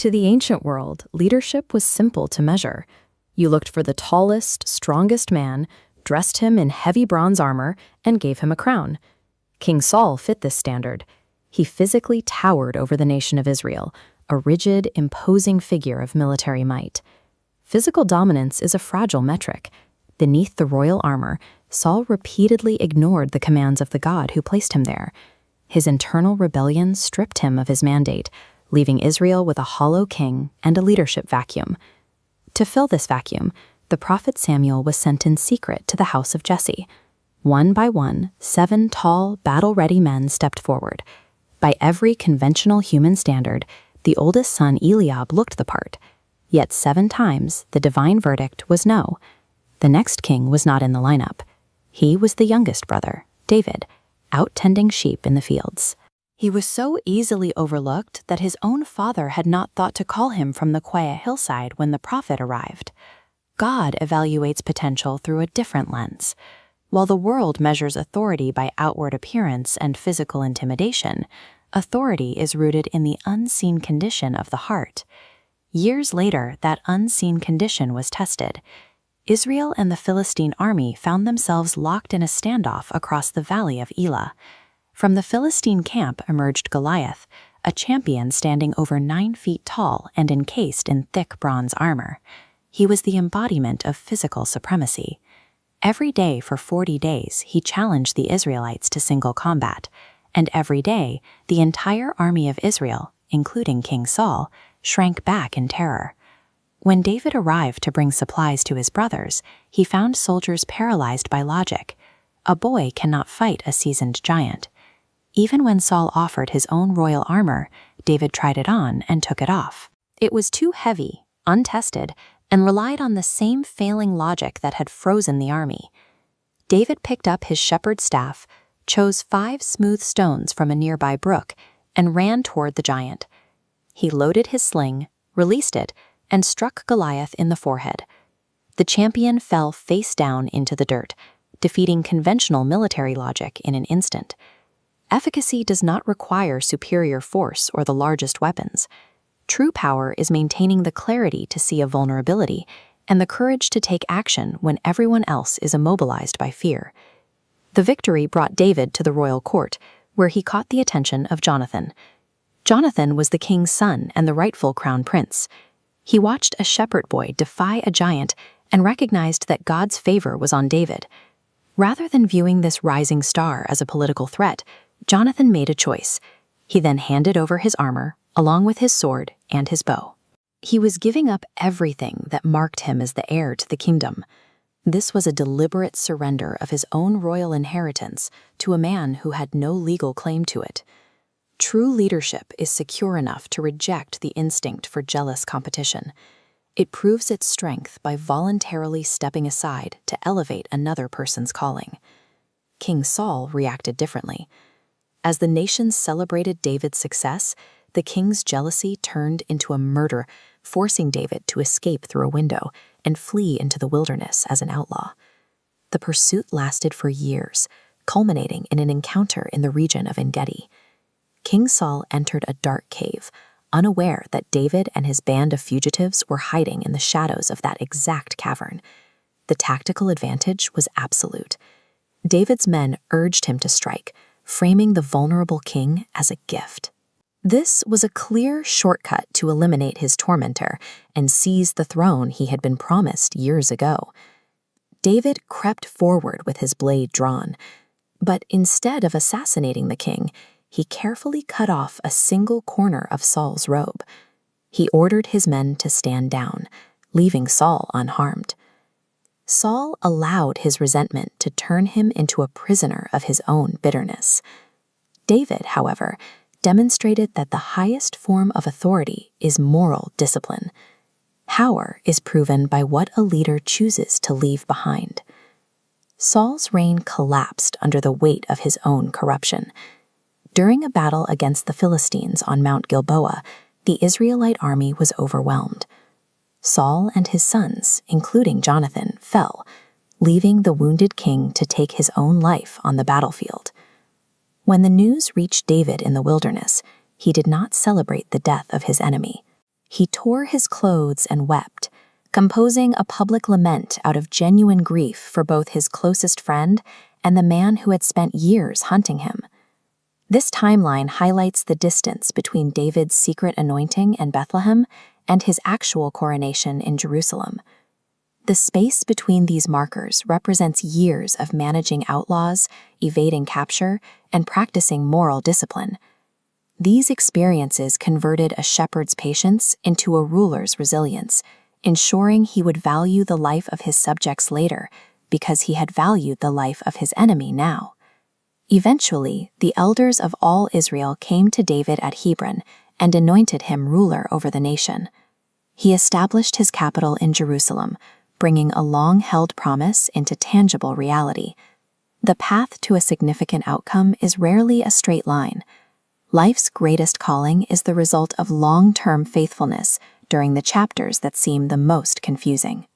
To the ancient world, leadership was simple to measure. You looked for the tallest, strongest man, dressed him in heavy bronze armor, and gave him a crown. King Saul fit this standard. He physically towered over the nation of Israel, a rigid, imposing figure of military might. Physical dominance is a fragile metric. Beneath the royal armor, Saul repeatedly ignored the commands of the God who placed him there. His internal rebellion stripped him of his mandate, leaving Israel with a hollow king and a leadership vacuum. To fill this vacuum, the prophet Samuel was sent in secret to the house of Jesse. One by one, 7 tall, battle-ready men stepped forward. By every conventional human standard, the oldest son Eliab looked the part. Yet 7 times, the divine verdict was no. The next king was not in the lineup. He was the youngest brother, David, out tending sheep in the fields. He was so easily overlooked that his own father had not thought to call him from the quiet hillside when the prophet arrived. God evaluates potential through a different lens. While the world measures authority by outward appearance and physical intimidation, authority is rooted in the unseen condition of the heart. Years later, that unseen condition was tested. Israel and the Philistine army found themselves locked in a standoff across the valley of Elah. From the Philistine camp emerged Goliath, a champion standing over 9 feet tall and encased in thick bronze armor. He was the embodiment of physical supremacy. Every day for 40 days, he challenged the Israelites to single combat, and every day, the entire army of Israel, including King Saul, shrank back in terror. When David arrived to bring supplies to his brothers, he found soldiers paralyzed by logic. A boy cannot fight a seasoned giant. Even when Saul offered his own royal armor, David tried it on and took it off. It was too heavy, untested, and relied on the same failing logic that had frozen the army. David picked up his shepherd's staff, chose 5 smooth stones from a nearby brook, and ran toward the giant. He loaded his sling, released it, and struck Goliath in the forehead. The champion fell face down into the dirt, defeating conventional military logic in an instant. Efficacy does not require superior force or the largest weapons. True power is maintaining the clarity to see a vulnerability and the courage to take action when everyone else is immobilized by fear. The victory brought David to the royal court, where he caught the attention of Jonathan. Jonathan was the king's son and the rightful crown prince. He watched a shepherd boy defy a giant and recognized that God's favor was on David. Rather than viewing this rising star as a political threat, Jonathan made a choice. He then handed over his armor, along with his sword and his bow. He was giving up everything that marked him as the heir to the kingdom. This was a deliberate surrender of his own royal inheritance to a man who had no legal claim to it. True leadership is secure enough to reject the instinct for jealous competition. It proves its strength by voluntarily stepping aside to elevate another person's calling. King Saul reacted differently. As the nation celebrated David's success, the king's jealousy turned into a murder, forcing David to escape through a window and flee into the wilderness as an outlaw. The pursuit lasted for years, culminating in an encounter in the region of En-Gedi. King Saul entered a dark cave, unaware that David and his band of fugitives were hiding in the shadows of that exact cavern. The tactical advantage was absolute. David's men urged him to strike, framing the vulnerable king as a gift. This was a clear shortcut to eliminate his tormentor and seize the throne he had been promised years ago. David crept forward with his blade drawn, but instead of assassinating the king, he carefully cut off a single corner of Saul's robe. He ordered his men to stand down, leaving Saul unharmed. Saul allowed his resentment to turn him into a prisoner of his own bitterness. David, however, demonstrated that the highest form of authority is moral discipline. Power is proven by what a leader chooses to leave behind. Saul's reign collapsed under the weight of his own corruption. During a battle against the Philistines on Mount Gilboa, the Israelite army was overwhelmed. Saul and his sons, including Jonathan, fell, leaving the wounded king to take his own life on the battlefield. When the news reached David in the wilderness, he did not celebrate the death of his enemy. he tore his clothes and wept, composing a public lament out of genuine grief for both his closest friend and the man who had spent years hunting him. This timeline highlights the distance between David's secret anointing in Bethlehem and his actual coronation in Jerusalem. The space between these markers represents years of managing outlaws, evading capture, and practicing moral discipline. These experiences converted a shepherd's patience into a ruler's resilience, ensuring he would value the life of his subjects later because he had valued the life of his enemy now. Eventually, the elders of all Israel came to David at Hebron and anointed him ruler over the nation. He established his capital in Jerusalem, bringing a long-held promise into tangible reality. The path to a significant outcome is rarely a straight line. Life's greatest calling is the result of long-term faithfulness during the chapters that seem the most confusing.